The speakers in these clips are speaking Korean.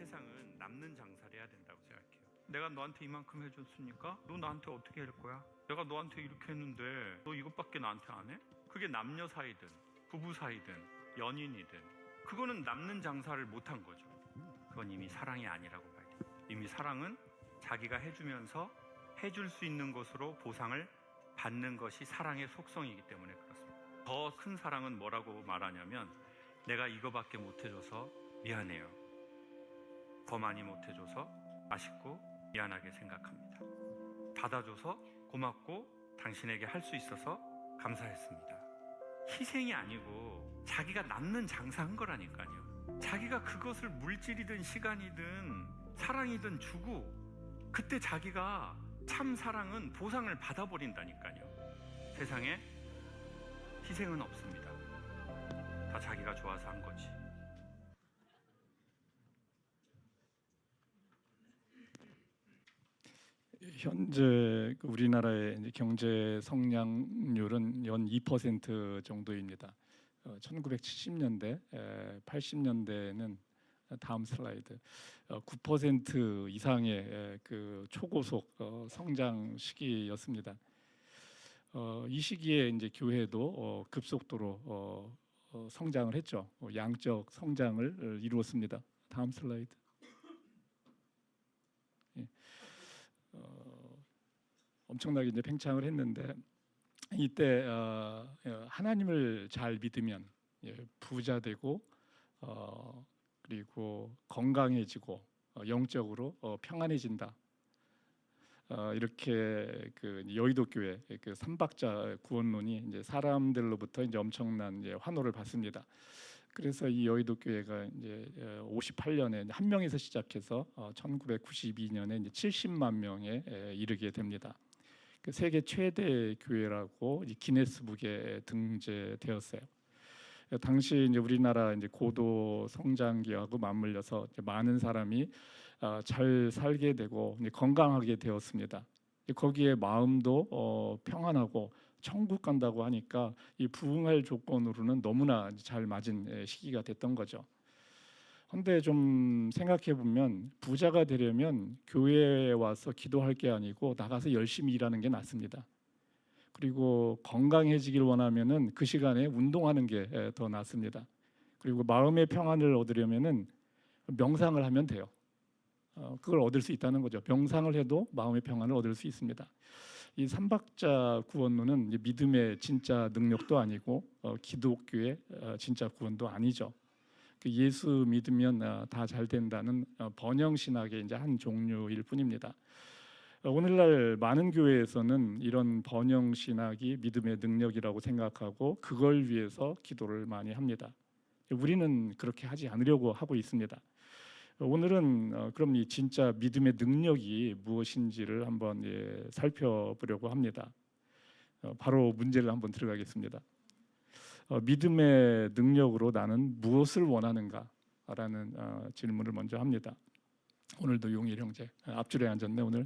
세상은 남는 장사를 해야 된다고 생각해요. 내가 너한테 이만큼 해줬으니까 너 나한테 어떻게 할 거야? 내가 너한테 이렇게 했는데 너 이것밖에 나한테 안 해? 그게 남녀 사이든 부부 사이든 연인이든 그거는 남는 장사를 못한 거죠. 그건 이미 사랑이 아니라고 봐야 돼요. 이미 사랑은 자기가 해주면서 해줄 수 있는 것으로 보상을 받는 것이 사랑의 속성이기 때문에 그렇습니다. 더 큰 사랑은 뭐라고 말하냐면 내가 이거밖에 못해줘서 미안해요. 더 많이 못해줘서 아쉽고 미안하게 생각합니다. 받아줘서 고맙고 당신에게 할 수 있어서 감사했습니다. 희생이 아니고 자기가 남는 장사한 거라니까요. 자기가 그것을 물질이든 시간이든 사랑이든 주고 그때 자기가 참 사랑은 보상을 받아버린다니까요. 세상에 희생은 없습니다. 다 자기가 좋아서 한 거지. 현재 우리나라의 이제 경제 성장률은 연 2% 정도입니다. 1970년대, 80년대에는 다음 슬라이드 9% 이상의 그 초고속 성장 시기였습니다. 이 시기에 이제 교회도 급속도로 성장을 했죠. 양적 성장을 이루었습니다. 다음 슬라이드. 예. 엄청나게 이제 팽창을 했는데 이때 하나님을 잘 믿으면 부자 되고 그리고 건강해지고 영적으로 평안해진다. 이렇게 그 여의도 교회 그 삼박자 구원론이 이제 사람들로부터 이제 엄청난 이제 환호를 받습니다. 그래서 이 여의도 교회가 이제 58년에 한 명에서 시작해서 1992년에 이제 70만 명에 이르게 됩니다. 그 세계 최대 교회라고 기네스북에 등재되었어요. 당시 이제 우리나라 이제 고도 성장기하고 맞물려서 이제 많은 사람이 잘 살게 되고 이제 건강하게 되었습니다. 거기에 마음도 평안하고 천국 간다고 하니까 이 부흥할 조건으로는 너무나 잘 맞은 시기가 됐던 거죠. 근데 좀 생각해 보면 부자가 되려면 교회에 와서 기도할 게 아니고 나가서 열심히 일하는 게 낫습니다. 그리고 건강해지길 원하면은 그 시간에 운동하는 게 더 낫습니다. 그리고 마음의 평안을 얻으려면은 명상을 하면 돼요. 그걸 얻을 수 있다는 거죠. 명상을 해도 마음의 평안을 얻을 수 있습니다. 이 삼박자 구원론은 믿음의 진짜 능력도 아니고 기독교의 진짜 구원도 아니죠. 그 예수 믿으면 다 잘 된다는 번영 신학의 이제 한 종류일 뿐입니다. 오늘날 많은 교회에서는 이런 번영 신학이 믿음의 능력이라고 생각하고 그걸 위해서 기도를 많이 합니다. 우리는 그렇게 하지 않으려고 하고 있습니다. 오늘은 그럼 이 진짜 믿음의 능력이 무엇인지를 한번 살펴보려고 합니다. 바로 문제를 한번 들어가겠습니다. 믿음의 능력으로 나는 무엇을 원하는가라는 질문을 먼저 합니다. 오늘도 용일 형제 앞줄에 앉았네 오늘.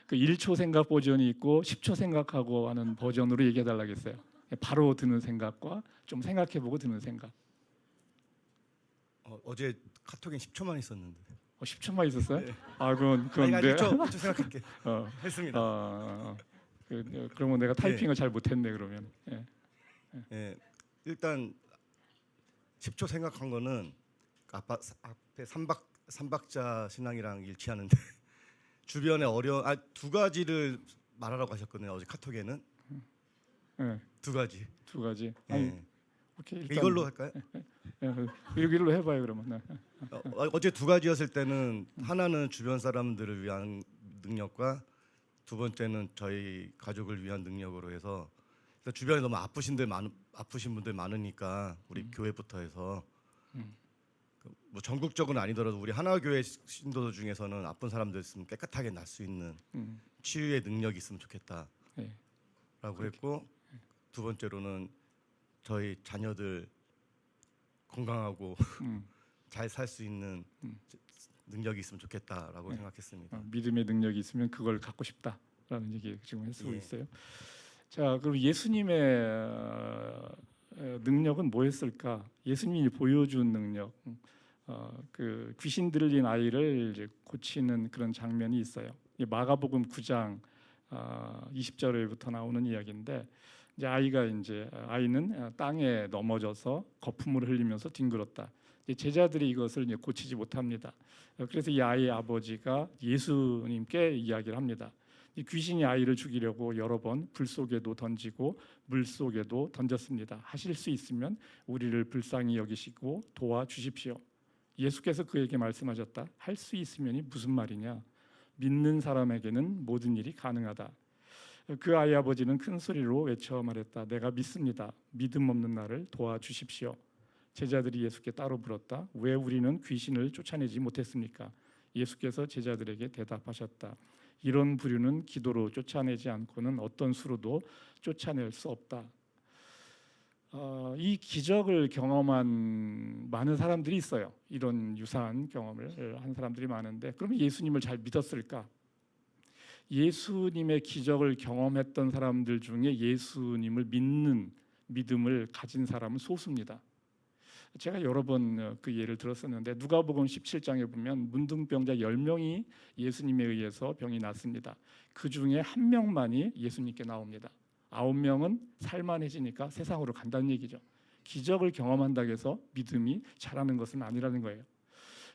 그 1초 생각 버전이 있고 10초 생각하고 하는 버전으로 얘기해 달라겠어요. 바로 드는 생각과 좀 생각해보고 드는 생각. 어제 카톡엔 10초만 있었는데. 10초만 있었어요? 네. 아, 그건 아니, 네. 1초 생각할게. 했습니다. 그러면 내가 타이핑을 잘 못했네 그러면. 예, 일단 10초 생각한 거는 앞에 삼박자 신앙이랑 일치하는데 주변에 두 가지를 말하라고 하셨거든요. 어제 카톡에는 두 가지. 두 가지. 예. 오케이, 일단 이걸로 할까요? 여기로 해봐요 그러면. 어제 두 가지였을 때는 하나는 주변 사람들을 위한 능력과 두 번째는 저희 가족을 위한 능력으로 해서 주변에 너무 아프신 분들 많으니까 우리 교회부터 해서 뭐 전국적으로는 아니더라도 우리 하나교회 신도들 중에서는 아픈 사람들 있으면 깨끗하게 날 수 있는 치유의 능력이 있으면 좋겠다라고 했고 두 번째로는 저희 자녀들 건강하고 잘 살 수 있는 능력이 있으면 좋겠다라고 생각했습니다. 믿음의 능력이 있으면 그걸 갖고 싶다라는 얘기 지금 쓰고 있어요. 자, 그럼 예수님의 능력은 뭐였을까? 예수님이 보여준 능력. 그 귀신 들린 아이를 이제 고치는 그런 장면이 있어요. 이 마가복음 9장 20절에부터 나오는 이야기인데 이제 아이는 땅에 넘어져서 거품을 흘리면서 뒹굴었다. 이제 제자들이 이것을 이제 고치지 못합니다. 그래서 이 아이의 아버지가 예수님께 이야기를 합니다. 이 귀신이 아이를 죽이려고 여러 번 불 속에도 던지고 물 속에도 던졌습니다. 하실 수 있으면 우리를 불쌍히 여기시고 도와주십시오. 예수께서 그에게 말씀하셨다. 할 수 있으면이 무슨 말이냐? 믿는 사람에게는 모든 일이 가능하다. 그 아이 아버지는 큰 소리로 외쳐 말했다. 내가 믿습니다. 믿음 없는 나를 도와주십시오. 제자들이 예수께 따로 물었다. 왜 우리는 귀신을 쫓아내지 못했습니까? 예수께서 제자들에게 대답하셨다. 이런 부류는 기도로 쫓아내지 않고는 어떤 수로도 쫓아낼 수 없다. 이 기적을 경험한 많은 사람들이 있어요. 이런 유사한 경험을 한 사람들이 많은데 그러면 예수님을 잘 믿었을까? 예수님의 기적을 경험했던 사람들 중에 예수님을 믿는 믿음을 가진 사람은 소수입니다. 제가 여러 번 그 예를 들었었는데 누가복음 17장에 보면 문둥병자 10명이 예수님에 의해서 병이 났습니다. 그 중에 한 명만이 예수님께 나옵니다. 9명은 살만해지니까 세상으로 간다는 얘기죠. 기적을 경험한다고 해서 믿음이 자라는 것은 아니라는 거예요.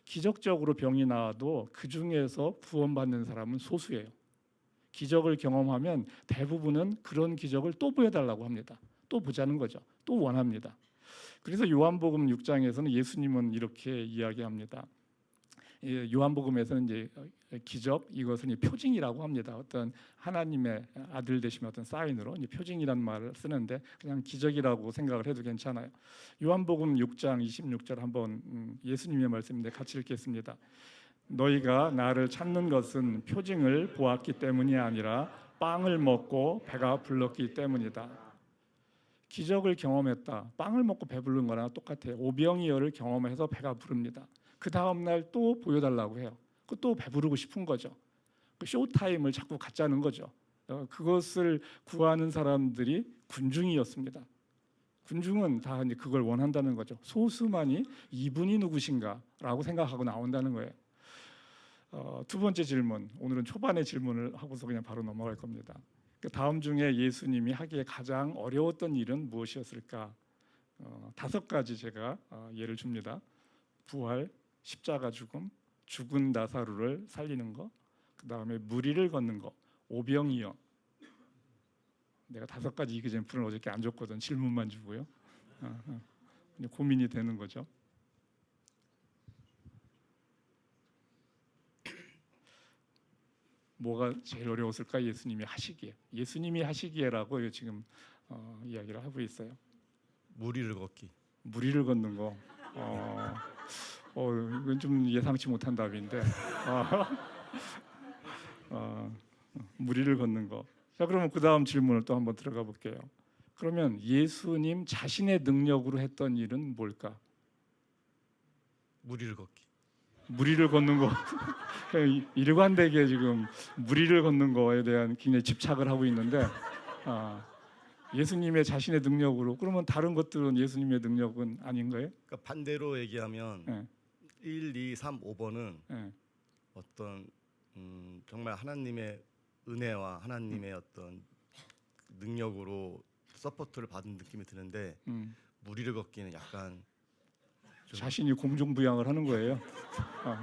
기적적으로 병이 나와도 그 중에서 구원받는 사람은 소수예요. 기적을 경험하면 대부분은 그런 기적을 또 보여달라고 합니다. 또 보자는 거죠. 또 원합니다. 그래서 요한복음 6장에서는 예수님은 이렇게 이야기합니다. 요한복음에서는 이제 기적 이것은 표징이라고 합니다. 어떤 하나님의 아들 되시면 어떤 사인으로 표징이라는 말을 쓰는데 그냥 기적이라고 생각을 해도 괜찮아요. 요한복음 6장 26절 한번 예수님의 말씀인데 같이 읽겠습니다. 너희가 나를 찾는 것은 표징을 보았기 때문이 아니라 빵을 먹고 배가 불렀기 때문이다. 기적을 경험했다. 빵을 먹고 배부른 거랑 똑같아요. 오병이어를 경험해서 배가 부릅니다. 그 다음 날 또 보여달라고 해요. 또 배부르고 싶은 거죠. 그 쇼타임을 자꾸 갖자는 거죠. 그것을 구하는 사람들이 군중이었습니다. 군중은 다 이제 그걸 원한다는 거죠. 소수만이 이분이 누구신가라고 생각하고 나온다는 거예요. 두 번째 질문, 오늘은 초반의 질문을 하고서 그냥 바로 넘어갈 겁니다. 그 다음 중에 예수님이 하기에 가장 어려웠던 일은 무엇이었을까? 5가지 제가 예를 줍니다. 부활, 십자가 죽음, 죽은 나사로를 살리는 거, 그 다음에 무리를 걷는 거, 오병이어. 내가 5가지 이그젠플은 어저께 안 줬거든. 질문만 주고요. 고민이 되는 거죠. 뭐가 제일 어려웠을까? 예수님이 하시기에. 예수님이 하시기에라고 지금 이야기를 하고 있어요. 무리를 걷기. 무리를 걷는 거. 이건 좀 예상치 못한 답인데. 무리를 걷는 거. 자, 그러면 그 다음 질문을 또 한번 들어가 볼게요. 그러면 예수님 자신의 능력으로 했던 일은 뭘까? 무리를 걷기. 무리를 걷는 거. 일관되게 지금 무리를 걷는 거에 대한 굉장히 집착을 하고 있는데 예수님의 자신의 능력으로 그러면 다른 것들은 예수님의 능력은 아닌 거예요? 그러니까 반대로 얘기하면 네. 1, 2, 3, 5번은 네. 어떤 정말 하나님의 은혜와 하나님의 어떤 능력으로 서포트를 받은 느낌이 드는데 무리를 걷기는 약간 좀 자신이 공중부양을 하는 거예요.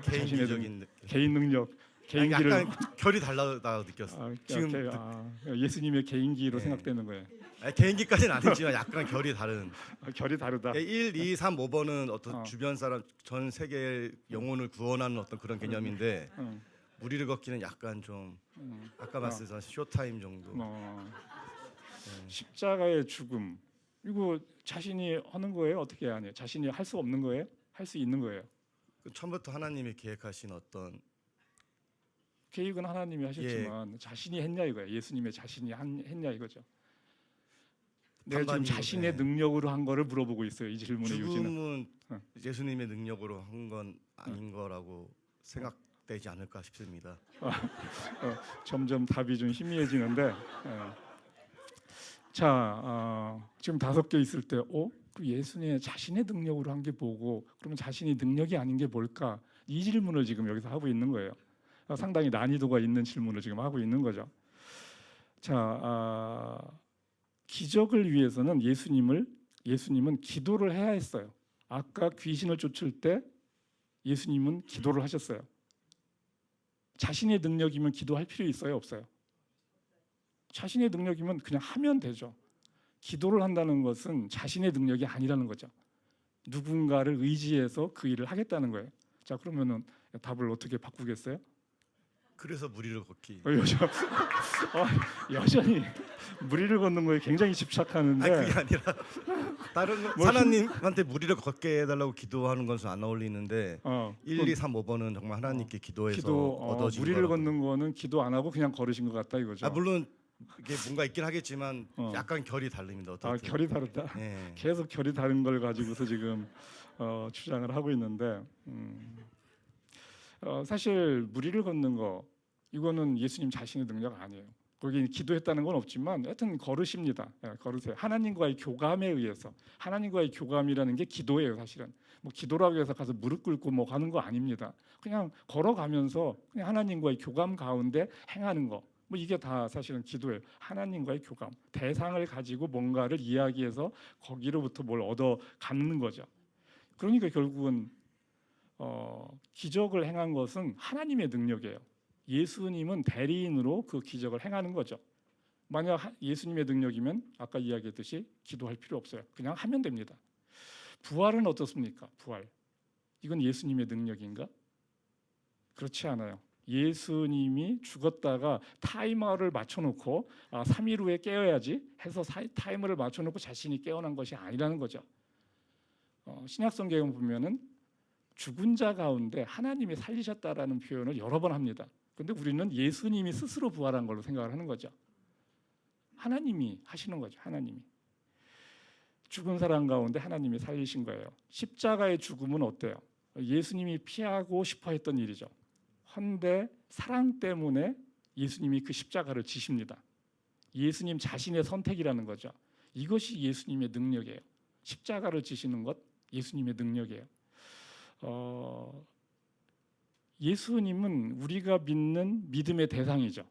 개인적인 느낌. 개인 능력, 아니, 개인기를 약간 결이 달라다고 느꼈어. 지금 예수님의 개인기로 네. 생각되는 거예요. 개인기까지는 아니지만 약간 결이 다른. 결이 다르다. 1, 2, 3, 5번은 어떤 주변 사람 전 세계의 영혼을 구원하는 어떤 그런 개념인데 무리를 걷기는 약간 좀 아까 말씀드린 쇼타임 정도. 십자가의 죽음 이거 자신이 하는 거예요? 어떻게 해야 해요? 자신이 할 수 없는 거예요? 할 수 있는 거예요? 처음부터 하나님이 계획하신 어떤 계획은 하나님이 하셨지만 자신이 했냐 이거예요. 예수님의 자신이 했냐 이거죠. 내가 지금 자신의 능력으로 한 거를 물어보고 있어요. 이 질문의 요지는. 죽음은 예수님의 능력으로 한 건 아닌 거라고 생각되지 않을까 싶습니다. 점점 답이 좀 희미해지는데 자 지금 5개 있을 때 그 예수님의 자신의 능력으로 한 게 뭐고 그러면 자신이 능력이 아닌 게 뭘까? 이 질문을 지금 여기서 하고 있는 거예요. 상당히 난이도가 있는 질문을 지금 하고 있는 거죠. 자, 기적을 위해서는 예수님은 기도를 해야 했어요. 아까 귀신을 쫓을 때 예수님은 기도를 하셨어요. 자신의 능력이면 기도할 필요 있어요, 없어요? 자신의 능력이면 그냥 하면 되죠. 기도를 한다는 것은 자신의 능력이 아니라는 거죠. 누군가를 의지해서 그 일을 하겠다는 거예요. 자, 그러면은 답을 어떻게 바꾸겠어요? 그래서 무리를 걷기. 여전히 무리를 걷는 거에 굉장히 집착하는데. 아니 그게 아니라 다른 하나님한테 무리를 걷게 해달라고 기도하는 것은 안 어울리는데 1, 2, 3, 5번은 정말 하나님께 기도해서 얻어진 무리를 거라고. 걷는 거는 기도 안 하고 그냥 걸으신 것 같다 이거죠. 물론 이게 뭔가 있긴 하겠지만 약간 결이 다릅니다. 어떻게? 결이 다르다. 예. 계속 결이 다른 걸 가지고서 지금 주장을 하고 있는데 사실 무리를 걷는 거 이거는 예수님 자신의 능력 아니에요. 거기 기도했다는 건 없지만 하여튼 걸으십니다. 걸으세요. 하나님과의 교감에 의해서. 하나님과의 교감이라는 게 기도예요. 사실은 뭐 기도라고 해서 가서 무릎 꿇고 뭐 가는 거 아닙니다. 그냥 걸어가면서 그냥 하나님과의 교감 가운데 행하는 거. 뭐 이게 다 사실은 기도예요. 하나님과의 교감, 대상을 가지고 뭔가를 이야기해서 거기로부터 뭘 얻어 갖는 거죠. 그러니까 결국은 기적을 행한 것은 하나님의 능력이에요. 예수님은 대리인으로 그 기적을 행하는 거죠. 만약 예수님의 능력이면 아까 이야기했듯이 기도할 필요 없어요. 그냥 하면 됩니다. 부활은 어떻습니까? 부활. 이건 예수님의 능력인가? 그렇지 않아요. 예수님이 죽었다가 타이머를 맞춰놓고 3일 후에 깨어야지 해서 타이머를 맞춰놓고 자신이 깨어난 것이 아니라는 거죠. 신약성경에 보면은 죽은 자 가운데 하나님이 살리셨다라는 표현을 여러 번 합니다. 그런데 우리는 예수님이 스스로 부활한 걸로 생각을 하는 거죠. 하나님이 하시는 거죠. 하나님이. 죽은 사람 가운데 하나님이 살리신 거예요. 십자가의 죽음은 어때요? 예수님이 피하고 싶어 했던 일이죠. 헌데 사랑 때문에 예수님이 그 십자가를 지십니다. 예수님 자신의 선택이라는 거죠. 이것이 예수님의 능력이에요. 십자가를 지시는 것 예수님의 능력이에요. 예수님은 우리가 믿는 믿음의 대상이죠.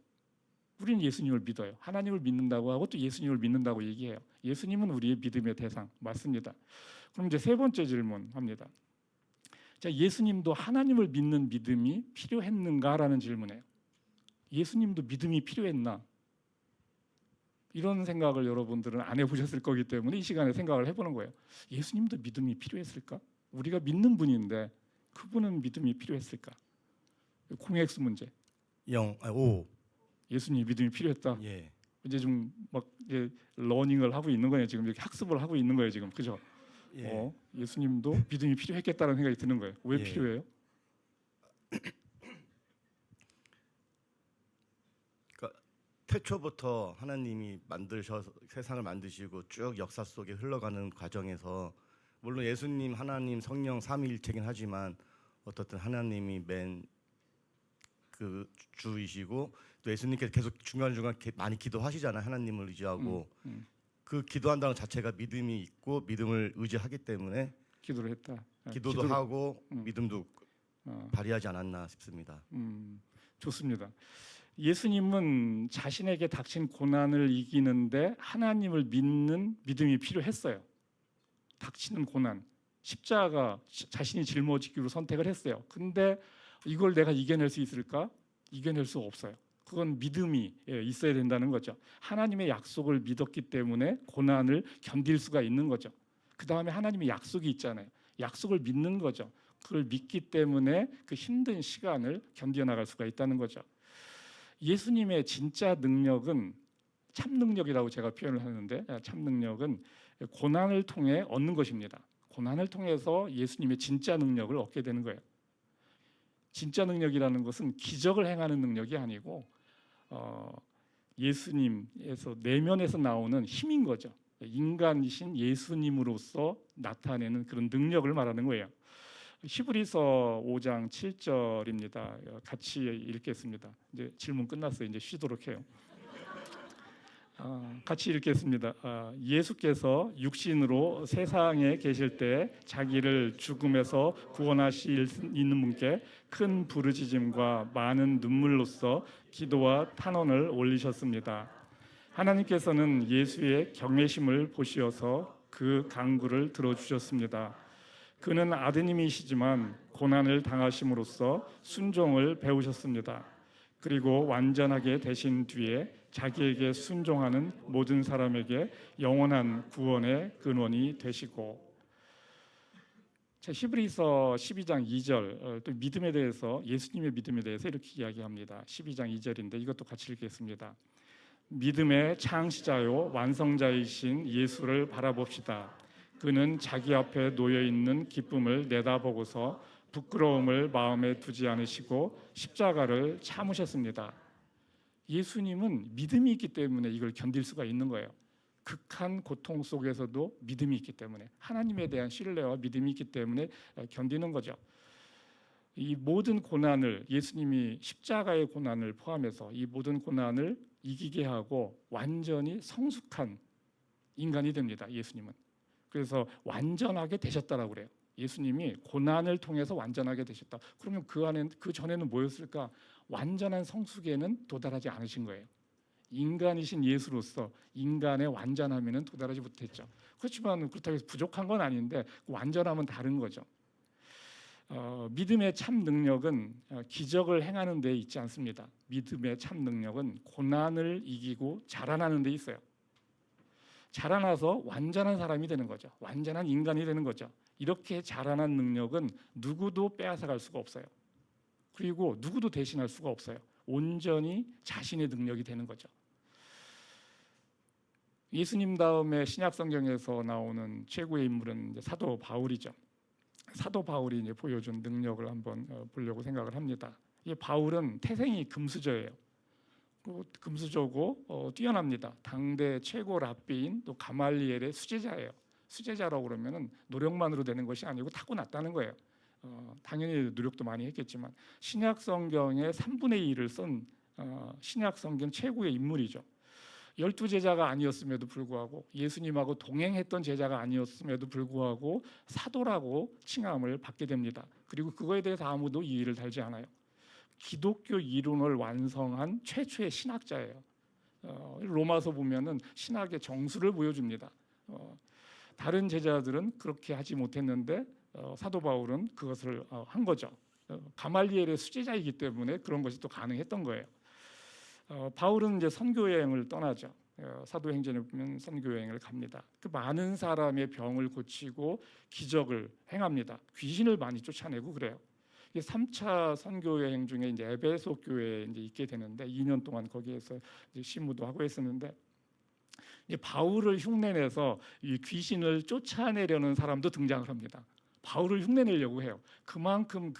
우리는 예수님을 믿어요. 하나님을 믿는다고 하고 또 예수님을 믿는다고 얘기해요. 예수님은 우리의 믿음의 대상 맞습니다. 그럼 이제 세 번째 질문합니다. 자, 예수님도 하나님을 믿는 믿음이 필요했는가라는 질문이에요. 예수님도 믿음이 필요했나? 이런 생각을 여러분들은 안 해보셨을 거기 때문에 이 시간에 생각을 해보는 거예요. 예수님도 믿음이 필요했을까? 우리가 믿는 분인데 그분은 믿음이 필요했을까? 공엑스 문제. 5. 예수님 믿음이 필요했다. 예. 이제 좀 막 이제 러닝을 하고 있는 거예요. 지금 이렇게 학습을 하고 있는 거예요. 지금 그죠? 예. 예수님도 믿음이 필요했겠다는 생각이 드는 거예요. 왜 예. 필요해요? 그러니까 태초부터 하나님이 만드셔서 세상을 만드시고 쭉 역사 속에 흘러가는 과정에서 물론 예수님, 하나님, 성령 삼위일체긴 하지만 어떻든 하나님이 맨 그 주이시고 또 예수님께서 계속 중간중간 많이 기도하시잖아요. 하나님을 의지하고 그 기도한다는 자체가 믿음이 있고 믿음을 의지하기 때문에 기도를 했다. 기도도 하고 믿음도 발휘하지 않았나 싶습니다. 좋습니다. 예수님은 자신에게 닥친 고난을 이기는데 하나님을 믿는 믿음이 필요했어요. 닥치는 고난, 십자가 자신이 짊어지기로 선택을 했어요. 근데 이걸 내가 이겨낼 수 있을까? 이겨낼 수 없어요. 그건 믿음이 있어야 된다는 거죠. 하나님의 약속을 믿었기 때문에 고난을 견딜 수가 있는 거죠. 그 다음에 하나님의 약속이 있잖아요. 약속을 믿는 거죠. 그걸 믿기 때문에 그 힘든 시간을 견뎌나갈 수가 있다는 거죠. 예수님의 진짜 능력은 참 능력이라고 제가 표현을 하는데 참 능력은 고난을 통해 얻는 것입니다. 고난을 통해서 예수님의 진짜 능력을 얻게 되는 거예요. 진짜 능력이라는 것은 기적을 행하는 능력이 아니고 예수님에서 내면에서 나오는 힘인 거죠. 인간이신 예수님으로서 나타내는 그런 능력을 말하는 거예요. 히브리서 5장 7절입니다. 같이 읽겠습니다. 이제 질문 끝났어요. 이제 쉬도록 해요. 같이 읽겠습니다. 예수께서 육신으로 세상에 계실 때 자기를 죽음에서 구원하실 수 있는 분께 큰 부르짖음과 많은 눈물로써 기도와 탄원을 올리셨습니다. 하나님께서는 예수의 경외심을 보시어서 그 간구를 들어주셨습니다. 그는 아드님이시지만 고난을 당하심으로써 순종을 배우셨습니다. 그리고 완전하게 되신 뒤에 자기에게 순종하는 모든 사람에게 영원한 구원의 근원이 되시고. 히브리서 12장 2절, 또 믿음에 대해서, 예수님의 믿음에 대해서 이렇게 이야기합니다. 12장 2절인데 이것도 같이 읽겠습니다. 믿음의 창시자요 완성자이신 예수를 바라봅시다. 그는 자기 앞에 놓여 있는 기쁨을 내다보고서 부끄러움을 마음에 두지 않으시고 십자가를 참으셨습니다. 예수님은 믿음이 있기 때문에 이걸 견딜 수가 있는 거예요. 극한 고통 속에서도 믿음이 있기 때문에, 하나님에 대한 신뢰와 믿음이 있기 때문에 견디는 거죠. 이 모든 고난을, 예수님이 십자가의 고난을 포함해서 이 모든 고난을 이기게 하고 완전히 성숙한 인간이 됩니다. 예수님은. 그래서 완전하게 되셨다라고 그래요. 예수님이 고난을 통해서 완전하게 되셨다. 그러면 그 전에는 뭐였을까? 완전한 성숙에는 도달하지 않으신 거예요. 인간이신 예수로서 인간의 완전함에는 도달하지 못했죠. 그렇지만 그렇다고 해서 부족한 건 아닌데 완전함은 다른 거죠. 믿음의 참 능력은 기적을 행하는 데 있지 않습니다. 믿음의 참 능력은 고난을 이기고 자라나는 데 있어요. 자라나서 완전한 사람이 되는 거죠. 완전한 인간이 되는 거죠. 이렇게 자라난 능력은 누구도 빼앗아갈 수가 없어요. 그리고 누구도 대신할 수가 없어요. 온전히 자신의 능력이 되는 거죠. 예수님 다음에 신약 성경에서 나오는 최고의 인물은 이제 사도 바울이죠. 사도 바울이 이제 보여준 능력을 한번 보려고 생각을 합니다. 이 바울은 태생이 금수저예요. 금수저고 뛰어납니다. 당대 최고 랍비인 또 가말리엘의 수제자예요. 수제자라고 그러면은 노력만으로 되는 것이 아니고 타고났다는 거예요. 당연히 노력도 많이 했겠지만 신약 성경의 3분의 1을 쓴 신약 성경 최고의 인물이죠. 12제자가 아니었음에도 불구하고 예수님하고 동행했던 제자가 아니었음에도 불구하고 사도라고 칭함을 받게 됩니다. 그리고 그거에 대해서 아무도 이의를 달지 않아요. 기독교 이론을 완성한 최초의 신학자예요. 로마서 보면은 신학의 정수를 보여줍니다. 다른 제자들은 그렇게 하지 못했는데 사도 바울은 그것을 한 거죠. 가말리엘의 수제자이기 때문에 그런 것이 또 가능했던 거예요. 바울은 이제 선교 여행을 떠나죠. 사도행전에 보면 선교 여행을 갑니다. 그 많은 사람의 병을 고치고 기적을 행합니다. 귀신을 많이 쫓아내고 그래요. 3차 선교 여행 중에 이제 에베소 교회에 이제 있게 되는데 2년 동안 거기에서 이제 신무도 하고 했었는데 이제 바울을 흉내내서 이 귀신을 쫓아내려는 사람도 등장을 합니다. 바울을 흉내내려고 해요. 그만큼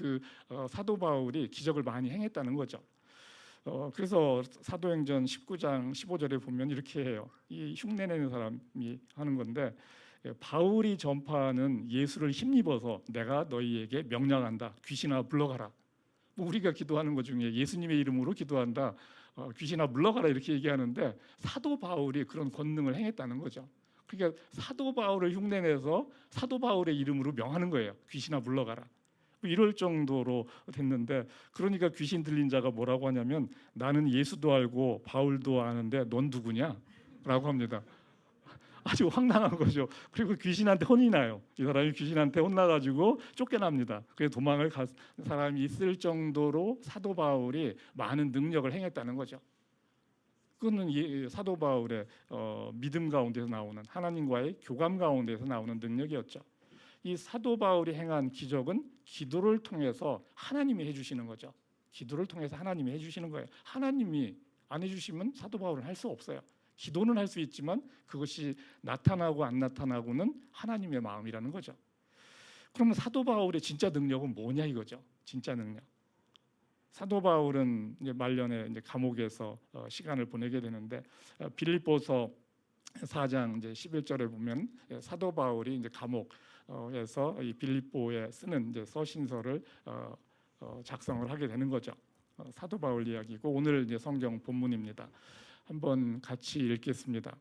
사도 바울이 기적을 많이 행했다는 거죠. 그래서 사도행전 19장 15절에 보면 이렇게 해요. 이 흉내내는 사람이 하는 건데 바울이 전파하는 예수를 힘입어서 내가 너희에게 명령한다. 귀신아 물러가라. 뭐 우리가 기도하는 것 중에 예수님의 이름으로 기도한다. 귀신아 물러가라 이렇게 얘기하는데 사도 바울이 그런 권능을 행했다는 거죠. 그러니까 사도 바울을 흉내내서 사도 바울의 이름으로 명하는 거예요. 귀신아 물러가라. 이럴 정도로 됐는데 그러니까 귀신 들린 자가 뭐라고 하냐면 나는 예수도 알고 바울도 아는데 넌 누구냐? 라고 합니다. 아주 황당한 거죠. 그리고 귀신한테 혼이 나요. 이 사람이 귀신한테 혼나가지고 쫓겨납니다. 그래서 도망을 간 사람이 있을 정도로 사도 바울이 많은 능력을 행했다는 거죠. 그거는 사도 바울의 믿음 가운데서 나오는 하나님과의 교감 가운데서 나오는 능력이었죠. 이 사도 바울이 행한 기적은 기도를 통해서 하나님이 해주시는 거죠. 기도를 통해서 하나님이 해주시는 거예요. 하나님이 안 해주시면 사도 바울은 할 수 없어요. 기도는 할 수 있지만 그것이 나타나고 안 나타나고는 하나님의 마음이라는 거죠. 그러면 사도 바울의 진짜 능력은 뭐냐 이거죠. 진짜 능력. 사도 바울은 이제 말년에 이제 감옥에서 시간을 보내게 되는데 빌립보서 4장 이제 11절에 보면 사도 바울이 이제 감옥에서 이 빌립보에 쓰는 이제 서신서를 작성을 하게 되는 거죠. 사도 바울 이야기고 오늘 이제 성경 본문입니다. 한번 같이 읽겠습니다.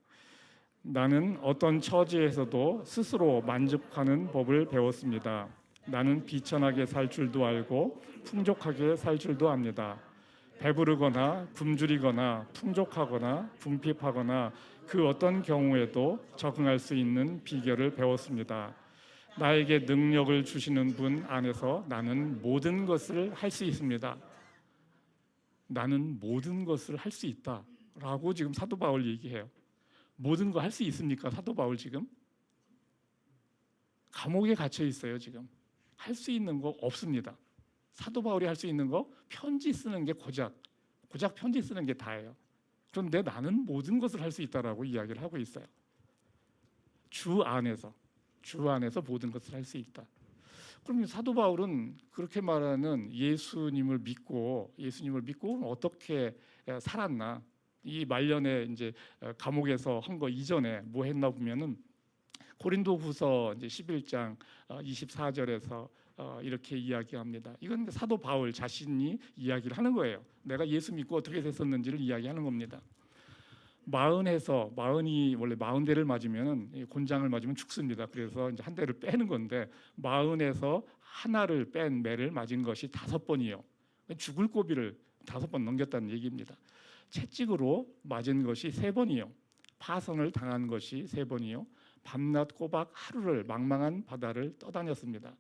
나는 어떤 처지에서도 스스로 만족하는 법을 배웠습니다. 나는 비천하게 살 줄도 알고 풍족하게 살 줄도 압니다. 배부르거나 굶주리거나 풍족하거나 궁핍하거나 그 어떤 경우에도 적응할 수 있는 비결을 배웠습니다. 나에게 능력을 주시는 분 안에서 나는 모든 것을 할 수 있습니다. 나는 모든 것을 할 수 있다라고 지금 사도 바울 얘기해요. 모든 거 할 수 있습니까? 사도 바울 지금 감옥에 갇혀 있어요. 지금 할 수 있는 거 없습니다. 사도 바울이 할 수 있는 거 편지 쓰는 게 고작 편지 쓰는 게 다예요. 그런데 나는 모든 것을 할 수 있다라고 이야기를 하고 있어요. 주 안에서 모든 것을 할 수 있다. 그럼 사도 바울은 그렇게 말하는 예수님을 믿고 어떻게 살았나? 이 말년에 이제 감옥에서 한 거 이전에 뭐 했나 보면은 고린도후서 이제 11장 24절에서 이렇게 이야기합니다. 이건 사도 바울 자신이 이야기를 하는 거예요. 내가 예수 믿고 어떻게 됐었는지를 이야기하는 겁니다. 마흔이 원래 40대를 맞으면 곤장을 맞으면 죽습니다. 그래서 이제 한 대를 빼는 건데 40에서 하나를 뺀 매를 맞은 것이 5번이요. 죽을 고비를 5번 넘겼다는 얘기입니다. 채찍으로 맞은 것이 3번이요. 파선을 당한 것이 3번이요. 밤낮 꼬박 하루를 망망한 바다를 떠다녔습니다.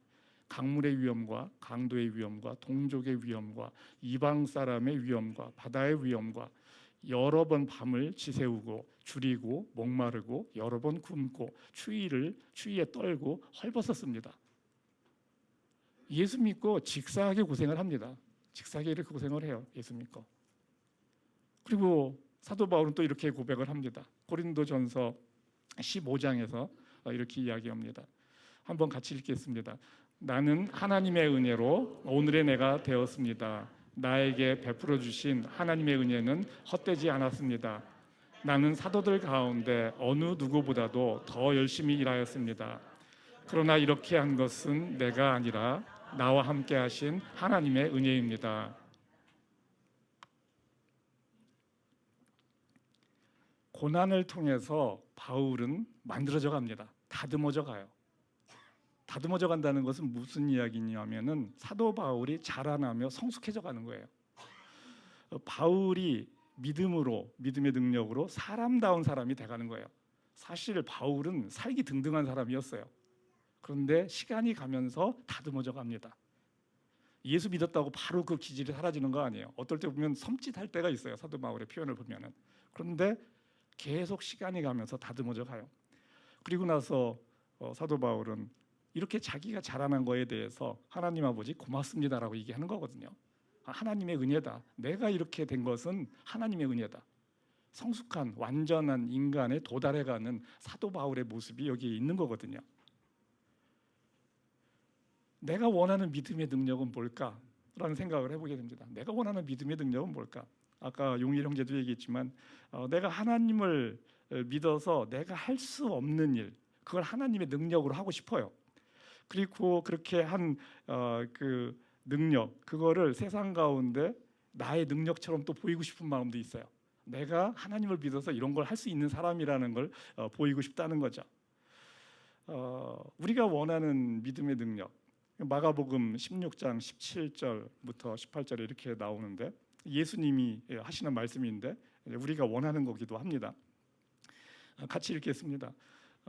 강물의 위험과 강도의 위험과 동족의 위험과 이방 사람의 위험과 바다의 위험과 여러 번 밤을 지새우고 줄이고 목마르고 여러 번 굶고 추위에 떨고 헐벗었습니다. 예수 믿고 직사하게 고생을 합니다. 직사하게 이렇게 고생을 해요. 예수 믿고. 그리고 사도 바울은 또 이렇게 고백을 합니다. 고린도전서 15장에서 이렇게 이야기합니다. 한번 같이 읽겠습니다. 나는 하나님의 은혜로 오늘의 내가 되었습니다. 나에게 베풀어 주신 하나님의 은혜는 헛되지 않았습니다. 나는 사도들 가운데 어느 누구보다도 더 열심히 일하였습니다. 그러나 이렇게 한 것은 내가 아니라 나와 함께 하신 하나님의 은혜입니다. 고난을 통해서 바울은 만들어져 갑니다. 다듬어져 가요. 다듬어져 간다는 것은 무슨 이야기냐면은 사도 바울이 자라나며 성숙해져 가는 거예요. 바울이 믿음의 능력으로 사람다운 사람이 돼가는 거예요. 사실 바울은 살기 등등한 사람이었어요. 그런데 시간이 가면서 다듬어져 갑니다. 예수 믿었다고 바로 그 기질이 사라지는 거 아니에요. 어떨 때 보면 섬찟할 때가 있어요. 사도 바울의 표현을 보면은. 그런데 계속 시간이 가면서 다듬어져 가요. 그리고 나서 사도 바울은 이렇게 자기가 자라난 거에 대해서 하나님 아버지 고맙습니다라고 얘기하는 거거든요. 하나님의 은혜다. 내가 이렇게 된 것은 하나님의 은혜다. 성숙한 완전한 인간에 도달해가는 사도 바울의 모습이 여기에 있는 거거든요. 내가 원하는 믿음의 능력은 뭘까라는 생각을 해보게 됩니다. 내가 원하는 믿음의 능력은 뭘까? 아까 용일 형제도 얘기했지만 내가 하나님을 믿어서 내가 할 수 없는 일, 그걸 하나님의 능력으로 하고 싶어요. 그리고 그렇게 한 그 능력, 그거를 세상 가운데 나의 능력처럼 또 보이고 싶은 마음도 있어요. 내가 하나님을 믿어서 이런 걸 할 수 있는 사람이라는 걸 보이고 싶다는 거죠. 우리가 원하는 믿음의 능력, 마가복음 16장 17절부터 18절에 이렇게 나오는데 예수님이 하시는 말씀인데 우리가 원하는 거기도 합니다. 같이 읽겠습니다.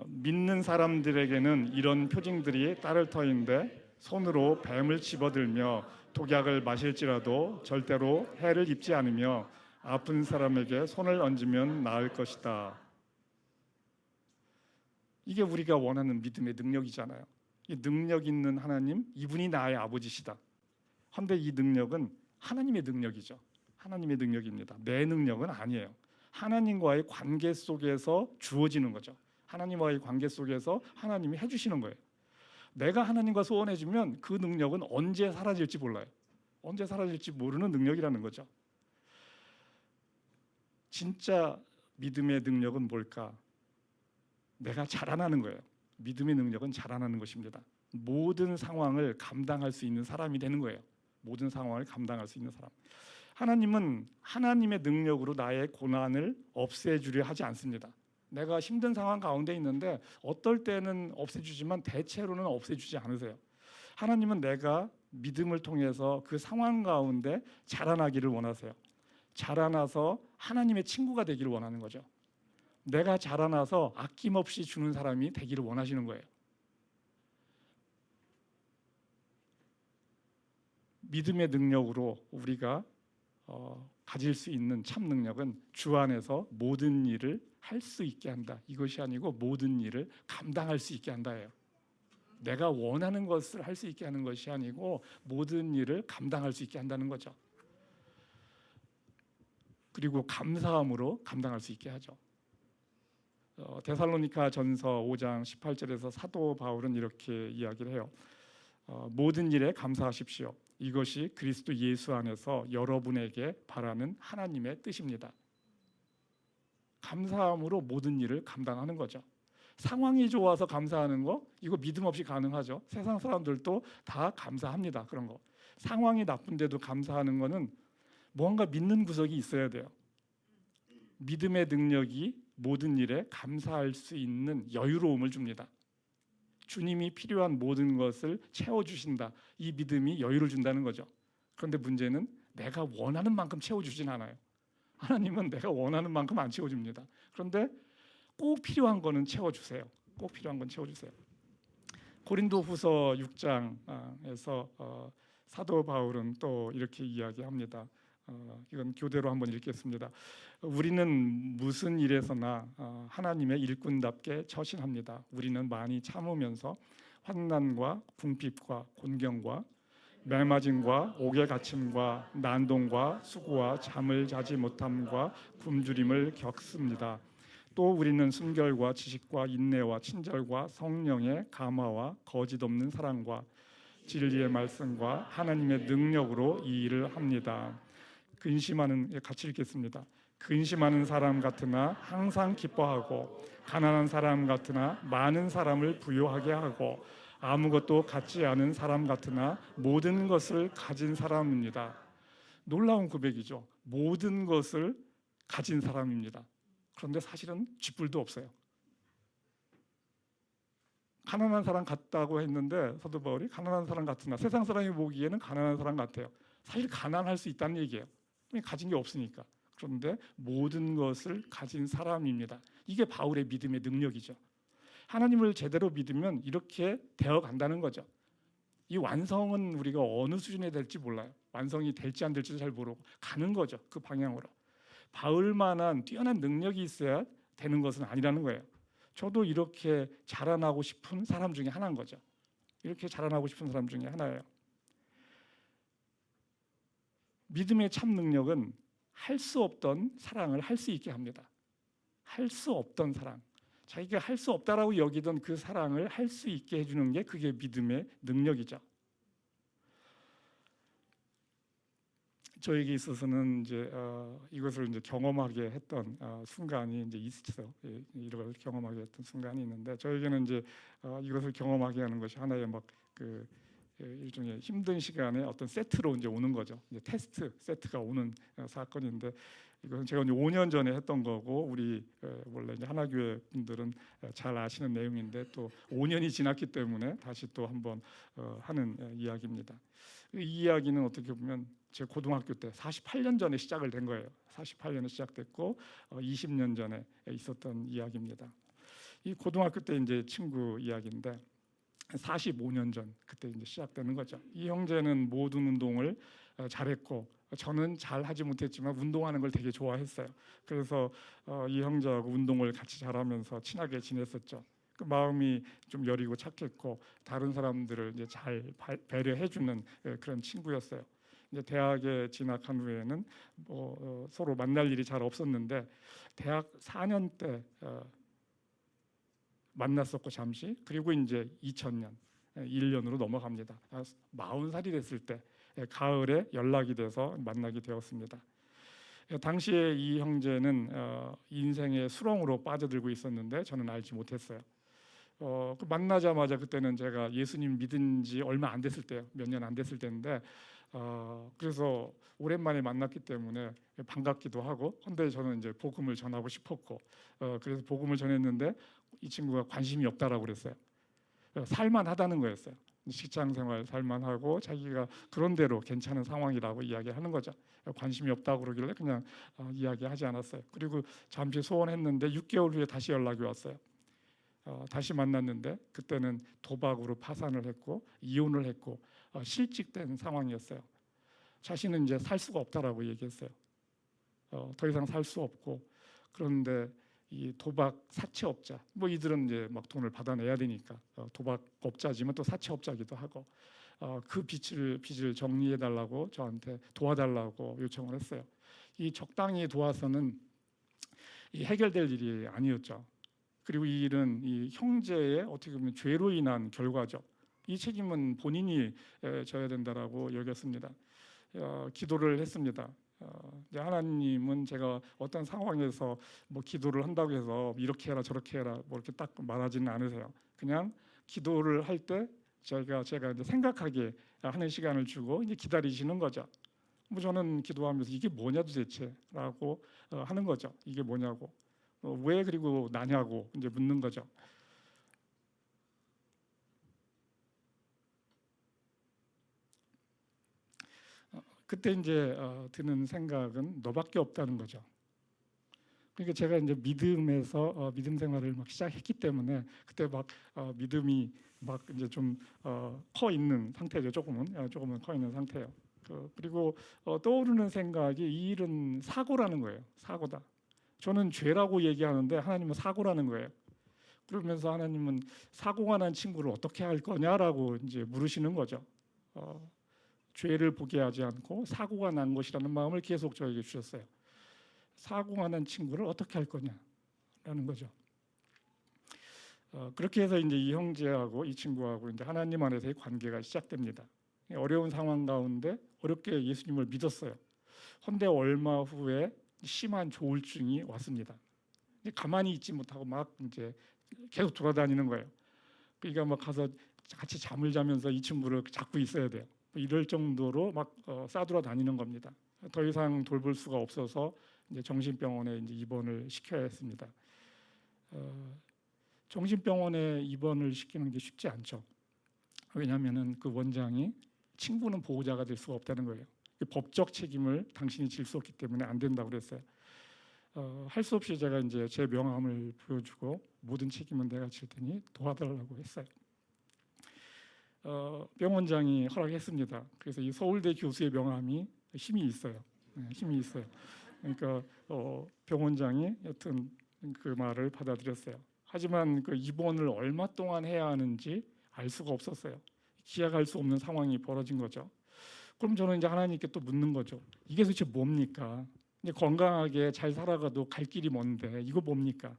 믿는 사람들에게는 이런 표징들이 따를 터인데 손으로 뱀을 집어들며 독약을 마실지라도 절대로 해를 입지 않으며 아픈 사람에게 손을 얹으면 나을 것이다. 이게 우리가 원하는 믿음의 능력이잖아요. 이 능력 있는 하나님, 이분이 나의 아버지시다. 그런데 이 능력은 하나님의 능력이죠. 하나님의 능력입니다. 내 능력은 아니에요. 하나님과의 관계 속에서 주어지는 거죠. 하나님과의 관계 속에서 하나님이 해주시는 거예요. 내가 하나님과 소원해지면 그 능력은 언제 사라질지 몰라요. 언제 사라질지 모르는 능력이라는 거죠. 진짜 믿음의 능력은 뭘까? 내가 자라나는 거예요. 믿음의 능력은 자라나는 것입니다. 모든 상황을 감당할 수 있는 사람이 되는 거예요. 모든 상황을 감당할 수 있는 사람. 하나님은 하나님의 능력으로 나의 고난을 없애주려 하지 않습니다. 내가 힘든 상황 가운데 있는데 어떨 때는 없애주지만 대체로는 없애주지 않으세요. 하나님은 내가 믿음을 통해서 그 상황 가운데 자라나기를 원하세요. 자라나서 하나님의 친구가 되기를 원하는 거죠. 내가 자라나서 아낌없이 주는 사람이 되기를 원하시는 거예요. 믿음의 능력으로 우리가 가질 수 있는 참 능력은 주 안에서 모든 일을 할 수 있게 한다. 이것이 아니고 모든 일을 감당할 수 있게 한다예요. 내가 원하는 것을 할 수 있게 하는 것이 아니고 모든 일을 감당할 수 있게 한다는 거죠. 그리고 감사함으로 감당할 수 있게 하죠. 데살로니가 전서 5장 18절에서 사도 바울은 이렇게 이야기를 해요. 모든 일에 감사하십시오. 이것이 그리스도 예수 안에서 여러분에게 바라는 하나님의 뜻입니다. 감사함으로 모든 일을 감당하는 거죠. 상황이 좋아서 감사하는 거, 이거 믿음 없이 가능하죠. 세상 사람들도 다 감사합니다. 그런 거. 상황이 나쁜데도 감사하는 거는 뭔가 믿는 구석이 있어야 돼요. 믿음의 능력이 모든 일에 감사할 수 있는 여유로움을 줍니다. 주님이 필요한 모든 것을 채워주신다. 이 믿음이 여유를 준다는 거죠. 그런데 문제는 내가 원하는 만큼 채워주진 않아요. 하나님은 내가 원하는 만큼 안 채워줍니다. 그런데 꼭 필요한 거는 채워주세요. 꼭 필요한 건 채워주세요. 고린도후서 6장에서 사도 바울은 또 이렇게 이야기합니다. 이건 교대로 한번 읽겠습니다. 우리는 무슨 일에서나 하나님의 일꾼답게 처신합니다. 우리는 많이 참으면서 환난과 궁핍과 곤경과 매맞음과 옥에 갇힘과 난동과 수고와 잠을 자지 못함과 굶주림을 겪습니다. 또 우리는 순결과 지식과 인내와 친절과 성령의 감화와 거짓 없는 사랑과 진리의 말씀과 하나님의 능력으로 이 일을 합니다. 같이 읽겠습니다. 근심하는 사람 같으나 항상 기뻐하고 가난한 사람 같으나 많은 사람을 부유하게 하고 아무것도 갖지 않은 사람 같으나 모든 것을 가진 사람입니다. 놀라운 고백이죠. 모든 것을 가진 사람입니다. 그런데 사실은 쥐뿔도 없어요. 가난한 사람 같다고 했는데 사도 바울이 가난한 사람 같으나 세상 사람이 보기에는 가난한 사람 같아요. 사실 가난할 수 있다는 얘기예요. 가진 게 없으니까. 그런데 모든 것을 가진 사람입니다. 이게 바울의 믿음의 능력이죠. 하나님을 제대로 믿으면 이렇게 되어 간다는 거죠. 이 완성은 우리가 어느 수준에 될지 몰라요. 완성이 될지 안 될지도 잘 모르고 가는 거죠. 그 방향으로. 바울만한 뛰어난 능력이 있어야 되는 것은 아니라는 거예요. 저도 이렇게 자라나고 싶은 사람 중에 하나인 거죠. 이렇게 자라나고 싶은 사람 중에 하나예요. 믿음의 참 능력은 할 수 없던 사랑을 할 수 있게 합니다. 할 수 없던 사랑. 자기가 할 수 없다라고 여기던 그 사랑을 할 수 있게 해주는 게 그게 믿음의 능력이죠. 저에게 있어서는 이제 이것을 이제 경험하게 했던 순간이 이제 있어요. 이걸 경험하게 했던 순간이 있는데 저에게는 이제 이것을 경험하게 하는 것이 하나의 그 일종의 힘든 시간에 어떤 세트로 이제 오는 거죠. 이제 테스트 세트가 오는 사건인데 이것은 제가 이제 5년 전에 했던 거고 우리 원래 이제 하나교회 분들은 잘 아시는 내용인데 또 5년이 지났기 때문에 다시 또 한번 하는 이야기입니다. 이 이야기는 어떻게 보면 제 고등학교 때 48년 전에 시작을 된 거예요. 48년에 시작됐고 20년 전에 있었던 이야기입니다. 이 고등학교 때 이제 친구 이야기인데 45년 전 그때 이제 시작되는 거죠. 이 형제는 모든 운동을 잘했고 저는 잘 하지 못했지만 운동하는 걸 되게 좋아했어요. 그래서 이 형제하고 운동을 같이 잘하면서 친하게 지냈었죠. 그 마음이 좀 여리고 착했고 다른 사람들을 이제 잘 배려해주는 그런 친구였어요. 이제 대학에 진학한 후에는 서로 만날 일이 잘 없었는데 대학 4년 때 만났었고 잠시 그리고 이제 2000년 1년으로 넘어갑니다. 40살이 됐을 때 가을에 연락이 돼서 만나게 되었습니다. 당시에 이 형제는 인생의 수렁으로 빠져들고 있었는데 저는 알지 못했어요. 만나자마자 그때는 제가 예수님 믿은 지 얼마 안 됐을 때요. 몇 년 안 됐을 때인데 그래서 오랜만에 만났기 때문에 반갑기도 하고, 근데 저는 이제 복음을 전하고 싶었고, 그래서 복음을 전했는데 이 친구가 관심이 없다라고 그랬어요. 살만하다는 거였어요. 직장 생활 살만하고 자기가 그런 대로 괜찮은 상황이라고 이야기하는 거죠. 관심이 없다고 그러길래 그냥 이야기하지 않았어요. 그리고 잠시 소원했는데 6개월 후에 다시 연락이 왔어요. 다시 만났는데 그때는 도박으로 파산을 했고 이혼을 했고 실직된 상황이었어요. 자신은 이제 살 수가 없다라고 얘기했어요. 더 이상 살 수 없고, 그런데 이 도박 사채업자, 뭐 이들은 이제 막 돈을 받아내야 되니까 도박업자지만 또 사채업자기도 하고, 그 빚을 정리해 달라고 저한테 도와달라고 요청을 했어요. 이 적당히 도와서는 이 해결될 일이 아니었죠. 그리고 이 일은 이 형제의 어떻게 보면 죄로 인한 결과죠. 이 책임은 본인이 져야 된다라고 여겼습니다. 기도를 했습니다. 하나님은 제가 어떤 상황에서 뭐 기도를 한다고 해서 이렇게 해라 저렇게 해라 뭐 이렇게 딱 말하지는 않으세요. 그냥 기도를 할 때 제가 이제 생각하게 하는 시간을 주고 이제 기다리시는 거죠. 뭐 저는 기도하면서 이게 뭐냐 도대체라고 하는 거죠. 이게 뭐냐고, 왜 그리고 나냐고 이제 묻는 거죠. 그때 이제 드는 생각은 너밖에 없다는 거죠. 그러니까 제가 이제 믿음에서 믿음 생활을 막 시작했기 때문에 그때 막 믿음이 막 이제 좀 커 있는 상태죠. 조금은 커 있는 상태예요. 그리고 떠오르는 생각이 이 일은 사고라는 거예요. 사고다. 저는 죄라고 얘기하는데 하나님은 사고라는 거예요. 그러면서 하나님은 사고가 난 친구를 어떻게 할 거냐라고 이제 물으시는 거죠. 죄를 보게 하지 않고 사고가 난 것이라는 마음을 계속 저에게 주셨어요. 사고가 난 친구를 어떻게 할 거냐라는 거죠. 그렇게 해서 이제 이 형제하고 이 친구하고 이제 하나님 안에서의 관계가 시작됩니다. 어려운 상황 가운데 어렵게 예수님을 믿었어요. 헌데 얼마 후에 심한 조울증이 왔습니다. 가만히 있지 못하고 막 이제 계속 돌아다니는 거예요. 그러니까 막 가서 같이 잠을 자면서 이 친구를 잡고 있어야 돼요. 이럴 정도로 막 싸돌아다니는 겁니다. 더 이상 돌볼 수가 없어서 이제 정신병원에 이제 입원을 시켜야 했습니다. 정신병원에 입원을 시키는 게 쉽지 않죠. 왜냐하면은 그 원장이 친구는 보호자가 될 수가 없다는 거예요. 법적 책임을 당신이 질 수 없기 때문에 안 된다고 그랬어요. 할 수 없이 제가 이제 제 명함을 보여주고 모든 책임은 내가 질 테니 도와달라고 했어요. 병원장이 허락했습니다. 그래서 이 서울대 교수의 명함이 힘이 있어요. 힘이 있어요. 그러니까 병원장이 여튼 그 말을 받아들였어요. 하지만 그 입원을 얼마 동안 해야 하는지 알 수가 없었어요. 기약할 수 없는 상황이 벌어진 거죠. 그럼 저는 이제 하나님께 또 묻는 거죠. 이게 도대체 뭡니까? 이제 건강하게 잘 살아가도 갈 길이 먼데 이거 뭡니까?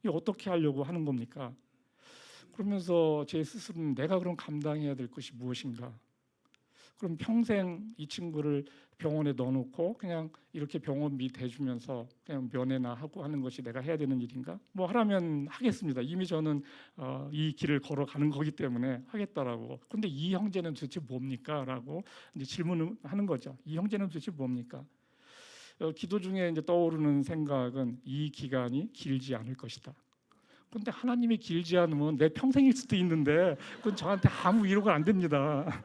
이거 어떻게 하려고 하는 겁니까? 그러면서 제 스스로는 내가 그럼 감당해야 될 것이 무엇인가? 그럼 평생 이 친구를 병원에 넣어놓고 그냥 이렇게 병원비 대주면서 그냥 면회나 하고 하는 것이 내가 해야 되는 일인가? 뭐 하라면 하겠습니다. 이미 저는 이 길을 걸어가는 거기 때문에 하겠다라고. 근데 이 형제는 도대체 뭡니까? 라고 이제 질문을 하는 거죠. 이 형제는 도대체 뭡니까? 기도 중에 이제 떠오르는 생각은 이 기간이 길지 않을 것이다. 근데 하나님이 길지 않으면 내 평생일 수도 있는데 그건 저한테 아무 위로가 안 됩니다.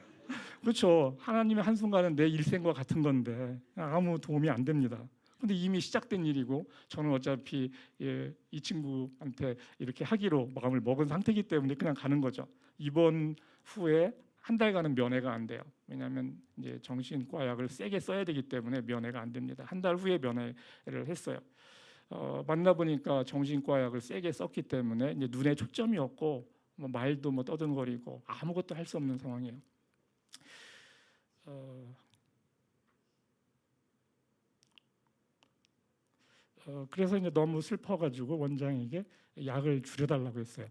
그렇죠. 하나님의 한순간은 내 일생과 같은 건데 아무 도움이 안 됩니다. 근데 이미 시작된 일이고 저는 어차피 이 친구한테 이렇게 하기로 마음을 먹은 상태이기 때문에 그냥 가는 거죠. 이번 후에 한 달간은 면회가 안 돼요. 왜냐하면 이제 정신과 약을 세게 써야 되기 때문에 면회가 안 됩니다. 한 달 후에 면회를 했어요. 만나보니까 정신과 약을 세게 썼기 때문에 이제 눈에 초점이 없고 뭐 말도 뭐 떠듬거리고 아무것도 할 수 없는 상황이에요. 그래서 이제 너무 슬퍼가지고 원장에게 약을 줄여달라고 했어요.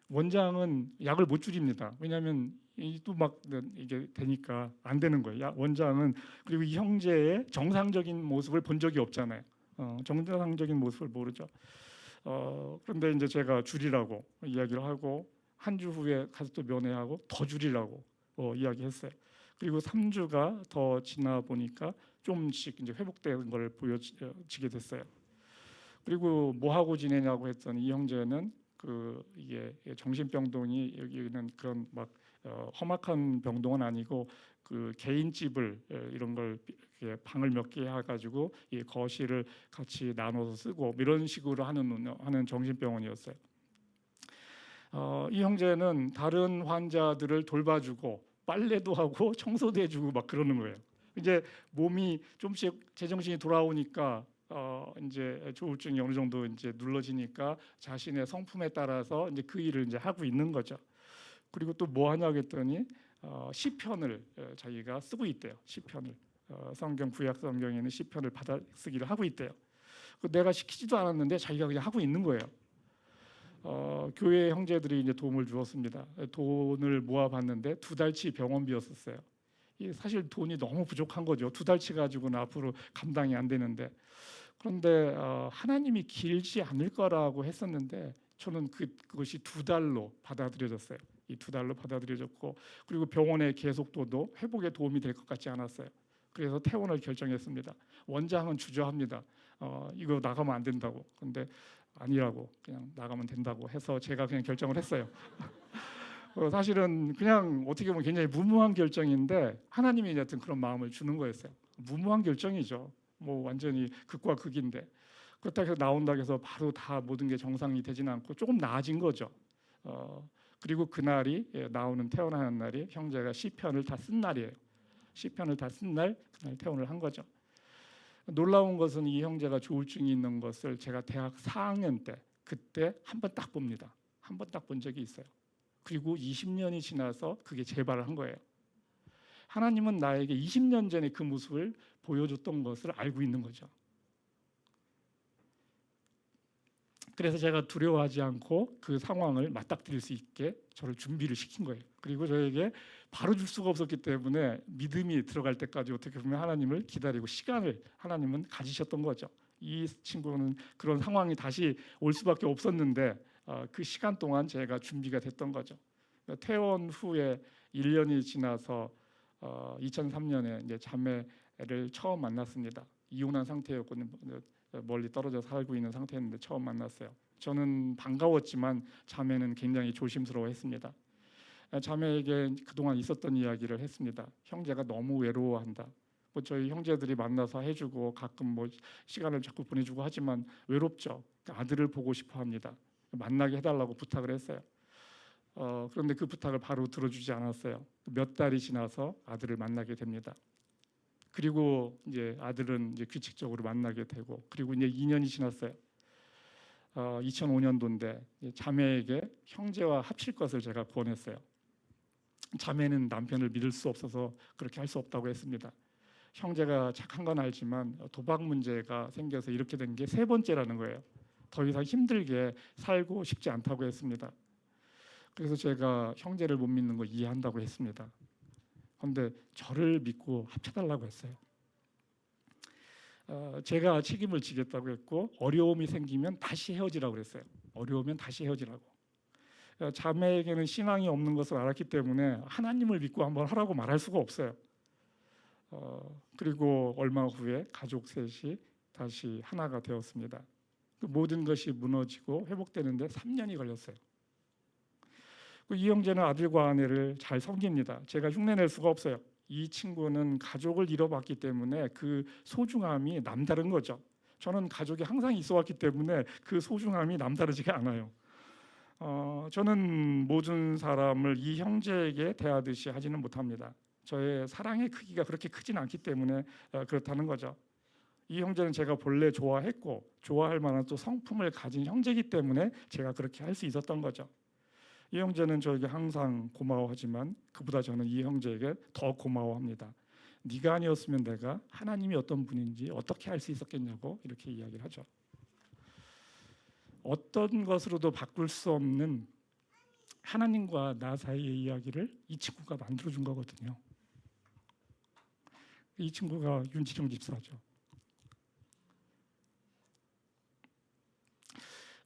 원장은 약을 못 줄입니다. 왜냐하면 또 막 이게 되니까 안 되는 거예요. 원장은 그리고 이 형제의 정상적인 모습을 본 적이 없잖아요. 정상적인 모습을 모르죠. 그런데 이제 제가 줄이라고 이야기를 하고 한 주 후에 가서 또 면회하고 더 줄이라고 이야기했어요. 그리고 3주가 더 지나 보니까 좀씩 이제 회복되는 걸 보여지게 됐어요. 그리고 뭐 하고 지내냐고 했더니 이 형제는 이게 정신병동이 여기는 그런 막 험악한 병동은 아니고 그 개인집을 이런 걸 방을 몇 개 해가지고 이 거실을 같이 나눠서 쓰고 이런 식으로 하는 정신병원이었어요. 이 형제는 다른 환자들을 돌봐주고 빨래도 하고 청소도 해주고 막 그러는 거예요. 이제 몸이 좀씩 제정신이 돌아오니까 이제 조울증이 어느 정도 이제 눌러지니까 자신의 성품에 따라서 이제 그 일을 이제 하고 있는 거죠. 그리고 또 뭐 하냐고 했더니 시편을 자기가 쓰고 있대요. 시편을 성경 구약 성경에는 시편을 받아 쓰기를 하고 있대요. 내가 시키지도 않았는데 자기가 그냥 하고 있는 거예요. 교회 형제들이 이제 도움을 주었습니다. 돈을 모아봤는데 2달치 병원비였었어요. 사실 돈이 너무 부족한 거죠. 2달치 가지고는 앞으로 감당이 안 되는데. 그런데 하나님이 길지 않을 거라고 했었는데 저는 그것이 2달로 받아들여졌어요. 이 2달로 받아들여졌고, 그리고 병원의 계속도도 회복에 도움이 될 것 같지 않았어요. 그래서 퇴원을 결정했습니다. 원장은 주저합니다. 이거 나가면 안 된다고. 근데 아니라고, 그냥 나가면 된다고 해서 제가 그냥 결정을 했어요. 사실은 그냥 어떻게 보면 굉장히 무모한 결정인데 하나님이 여튼 그런 마음을 주는 거였어요. 무모한 결정이죠. 뭐 완전히 극과 극인데, 그렇다고 해서 나온다고 해서 바로 다 모든 게 정상이 되지는 않고 조금 나아진 거죠. 그리고 그날이 나오는 퇴원하는 날이 형제가 시편을 다 쓴 날이에요. 시편을 다 쓴 날, 그날 퇴원을 한 거죠. 놀라운 것은 이 형제가 조울증이 있는 것을 제가 대학 4학년 때 그때 한 번 딱 봅니다. 한 번 딱 본 적이 있어요. 그리고 20년이 지나서 그게 재발을 한 거예요. 하나님은 나에게 20년 전에 그 모습을 보여줬던 것을 알고 있는 거죠. 그래서 제가 두려워하지 않고 그 상황을 맞닥뜨릴 수 있게 저를 준비를 시킨 거예요. 그리고 저에게 바로 줄 수가 없었기 때문에 믿음이 들어갈 때까지 어떻게 보면 하나님을 기다리고 시간을 하나님은 가지셨던 거죠. 이 친구는 그런 상황이 다시 올 수밖에 없었는데 그 시간 동안 제가 준비가 됐던 거죠. 퇴원 후에 1년이 지나서 2003년에 이제 자매를 처음 만났습니다. 이혼한 상태였거든요. 멀리 떨어져 살고 있는 상태였는데 처음 만났어요. 저는 반가웠지만 자매는 굉장히 조심스러워했습니다. 자매에게 그동안 있었던 이야기를 했습니다. 형제가 너무 외로워한다. 뭐 저희 형제들이 만나서 해주고 가끔 뭐 시간을 자꾸 보내주고 하지만 외롭죠. 아들을 보고 싶어합니다. 만나게 해달라고 부탁을 했어요. 그런데 그 부탁을 바로 들어주지 않았어요. 몇 달이 지나서 아들을 만나게 됩니다. 그리고 이제 아들은 이제 규칙적으로 만나게 되고, 그리고 이제 2년이 지났어요. 2005년도인데 자매에게 형제와 합칠 것을 제가 권했어요. 자매는 남편을 믿을 수 없어서 그렇게 할 수 없다고 했습니다. 형제가 착한 건 알지만 도박 문제가 생겨서 이렇게 된 게 3번째라는 거예요. 더 이상 힘들게 살고 싶지 않다고 했습니다. 그래서 제가 형제를 못 믿는 거 이해한다고 했습니다. 그런데 저를 믿고 합쳐달라고 했어요. 제가 책임을 지겠다고 했고, 어려움이 생기면 다시 헤어지라고 그랬어요. 어려우면 다시 헤어지라고. 자매에게는 신앙이 없는 것을 알았기 때문에 하나님을 믿고 한번 하라고 말할 수가 없어요. 그리고 얼마 후에 가족 셋이 다시 하나가 되었습니다. 그 모든 것이 무너지고 회복되는데 3년이 걸렸어요. 이 형제는 아들과 아내를 잘 섬깁니다. 제가 흉내낼 수가 없어요. 이 친구는 가족을 잃어봤기 때문에 그 소중함이 남다른 거죠. 저는 가족이 항상 있어왔기 때문에 그 소중함이 남다르지가 않아요. 저는 모든 사람을 이 형제에게 대하듯이 하지는 못합니다. 저의 사랑의 크기가 그렇게 크진 않기 때문에 그렇다는 거죠. 이 형제는 제가 본래 좋아했고 좋아할 만한 또 성품을 가진 형제이기 때문에 제가 그렇게 할 수 있었던 거죠. 이 형제는 저에게 항상 고마워하지만 그보다 저는 이 형제에게 더 고마워합니다. 네가 아니었으면 내가 하나님이 어떤 분인지 어떻게 알 수 있었겠냐고 이렇게 이야기를 하죠. 어떤 것으로도 바꿀 수 없는 하나님과 나 사이의 이야기를 이 친구가 만들어준 거거든요. 이 친구가 윤지령 집사죠.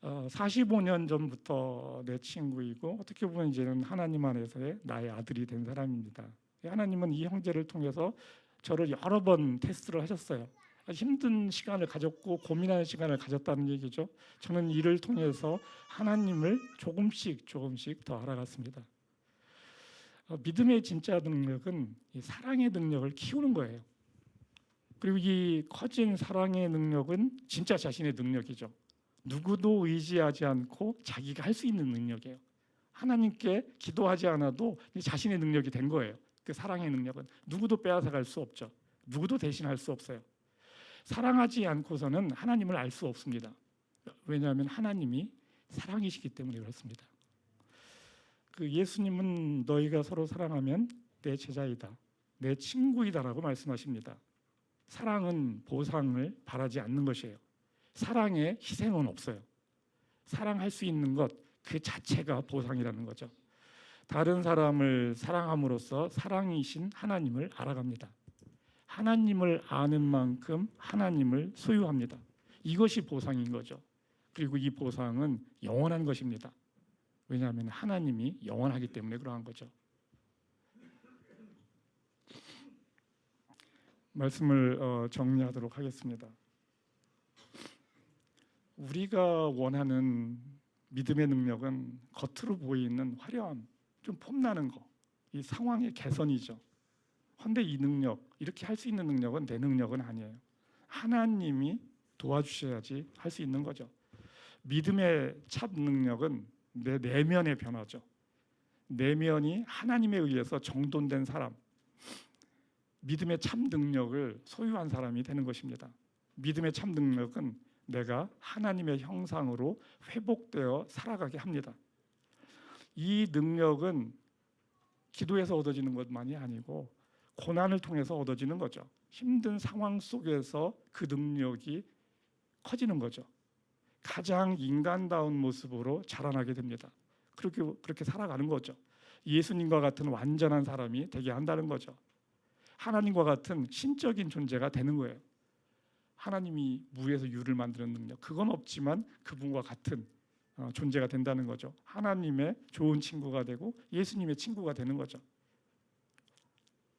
45년 전부터 내 친구이고 어떻게 보면 이제는 하나님 안에서의 나의 아들이 된 사람입니다. 하나님은 이 형제를 통해서 저를 여러 번 테스트를 하셨어요. 힘든 시간을 가졌고 고민하는 시간을 가졌다는 얘기죠. 저는 이를 통해서 하나님을 조금씩 더 알아갔습니다. 믿음의 진짜 능력은 이 사랑의 능력을 키우는 거예요. 그리고 이 커진 사랑의 능력은 진짜 자신의 능력이죠. 누구도 의지하지 않고 자기가 할 수 있는 능력이에요. 하나님께 기도하지 않아도 자신의 능력이 된 거예요. 그 사랑의 능력은 누구도 빼앗아갈 수 없죠. 누구도 대신할 수 없어요. 사랑하지 않고서는 하나님을 알 수 없습니다. 왜냐하면 하나님이 사랑이시기 때문에 그렇습니다. 그 예수님은 너희가 서로 사랑하면 내 제자이다, 내 친구이다라고 말씀하십니다. 사랑은 보상을 바라지 않는 것이에요. 사랑에 희생은 없어요. 사랑할 수 있는 것 그 자체가 보상이라는 거죠. 다른 사람을 사랑함으로써 사랑이신 하나님을 알아갑니다. 하나님을 아는 만큼 하나님을 소유합니다. 이것이 보상인 거죠. 그리고 이 보상은 영원한 것입니다. 왜냐하면 하나님이 영원하기 때문에 그러한 거죠. 말씀을 정리하도록 하겠습니다. 우리가 원하는 믿음의 능력은 겉으로 보이는 화려함, 좀 폼나는 거, 이 상황의 개선이죠. 그런데 이 능력, 이렇게 할 수 있는 능력은 내 능력은 아니에요. 하나님이 도와주셔야지 할 수 있는 거죠. 믿음의 참 능력은 내 내면의 변화죠. 내면이 하나님에 의해서 정돈된 사람, 믿음의 참 능력을 소유한 사람이 되는 것입니다. 믿음의 참 능력은 내가 하나님의 형상으로 회복되어 살아가게 합니다. 이 능력은 기도에서 얻어지는 것만이 아니고 고난을 통해서 얻어지는 거죠. 힘든 상황 속에서 그 능력이 커지는 거죠. 가장 인간다운 모습으로 자라나게 됩니다. 그렇게 살아가는 거죠. 예수님과 같은 완전한 사람이 되게 한다는 거죠. 하나님과 같은 신적인 존재가 되는 거예요. 하나님이 무에서 유를 만드는 능력, 그건 없지만 그분과 같은 존재가 된다는 거죠. 하나님의 좋은 친구가 되고 예수님의 친구가 되는 거죠.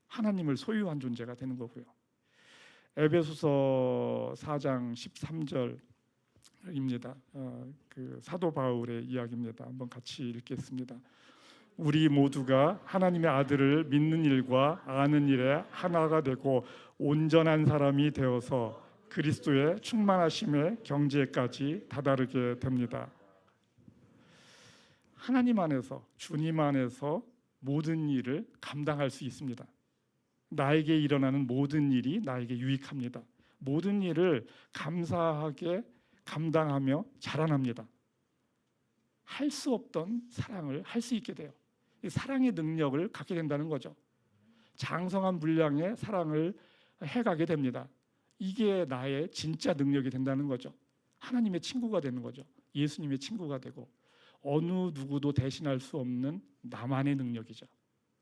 하나님을 소유한 존재가 되는 거고요. 에베소서 4장 13절입니다. 그 사도 바울의 이야기입니다. 한번 같이 읽겠습니다. 우리 모두가 하나님의 아들을 믿는 일과 아는 일에 하나가 되고 온전한 사람이 되어서 그리스도의 충만하심의 경지에까지 다다르게 됩니다. 하나님 안에서, 주님 안에서 모든 일을 감당할 수 있습니다. 나에게 일어나는 모든 일이 나에게 유익합니다. 모든 일을 감사하게 감당하며 자라납니다. 할 수 없던 사랑을 할 수 있게 돼요. 이 사랑의 능력을 갖게 된다는 거죠. 장성한 분량의 사랑을 해가게 됩니다. 이게 나의 진짜 능력이 된다는 거죠. 하나님의 친구가 되는 거죠. 예수님의 친구가 되고 어느 누구도 대신할 수 없는 나만의 능력이죠.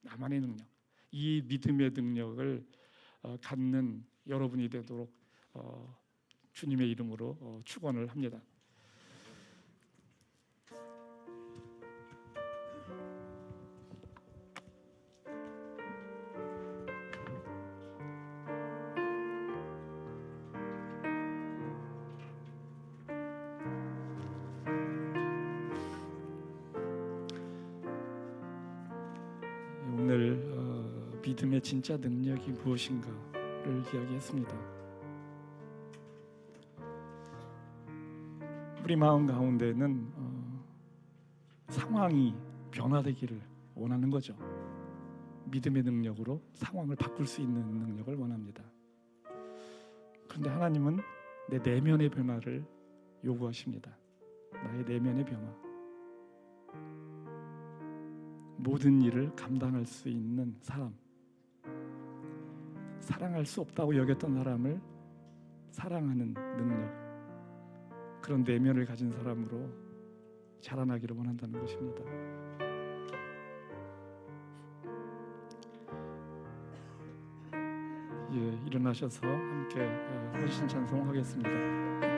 나만의 능력. 이 믿음의 능력을 갖는 여러분이 되도록 주님의 이름으로 축원을 합니다. 오늘 믿음의 진짜 능력이 무엇인가를 이야기했습니다. 우리 마음 가운데는 상황이 변화되기를 원하는 거죠. 믿음의 능력으로 상황을 바꿀 수 있는 능력을 원합니다. 그런데 하나님은 내 내면의 변화를 요구하십니다. 나의 내면의 변화. 모든 일을 감당할 수 있는 사람, 사랑할 수 없다고 여겼던 사람을 사랑하는 능력, 그런 내면을 가진 사람으로 자라나기를 원한다는 것입니다. 일어나셔서 함께 헌신 찬송하겠습니다.